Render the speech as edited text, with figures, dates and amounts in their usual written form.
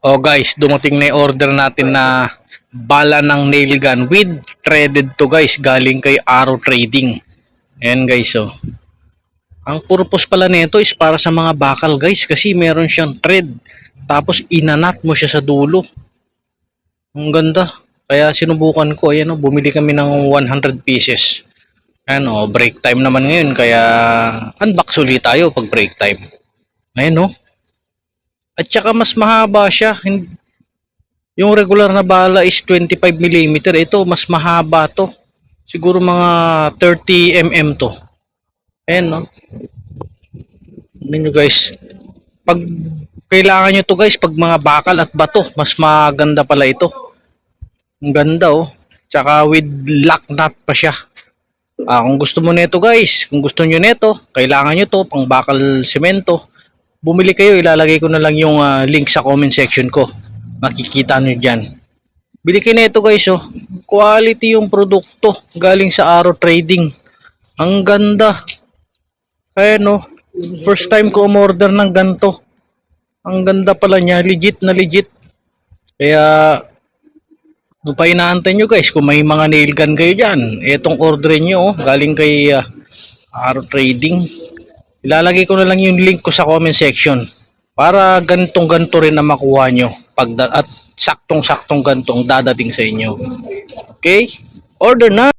Oh guys, dumating na yung order natin na bala ng nail gun with threaded to guys, galing kay Arrow Trading. Ayan guys, oh. Ang purpose pala nito is para sa mga bakal guys, kasi meron siyang thread. Tapos inanat mo siya sa dulo. Ang ganda. Kaya sinubukan ko, ayan, oh, bumili kami ng 100 pieces. Ayan, oh, break time naman ngayon, kaya unbox ulit tayo pag break time. Ayan, oh. At saka mas mahaba siya. Yung regular na bala is 25 mm. Ito, mas mahaba to. Siguro mga 30 mm to. Ayan, no? Tignan nyo guys. Pag kailangan nyo to guys, pag mga bakal at bato, mas maganda pala ito. Ang ganda, oh. Tsaka with lock nut pa siya. Kung gusto mo nito guys, kung gusto nyo nito, kailangan nyo to pang bakal semento. Bumili kayo, ilalagay ko na lang yung link sa comment section ko. Makikita nyo dyan. Bili kayo nito guys, oh. Quality yung produkto. Galing sa Arrow Trading. Ang ganda. Ayan, oh. First time ko umorder ng ganito. Ang ganda pala niya. Legit na legit. Kaya, kung pa inaantay nyo guys, kung may mga nail gun kayo dyan, etong order nyo, oh. Galing kay Arrow Trading. Ilalagay ko na lang yung link ko sa comment section. Para ganito rin na makuha nyo. At saktong-saktong ganitong dadating sa inyo. Okay? Order na!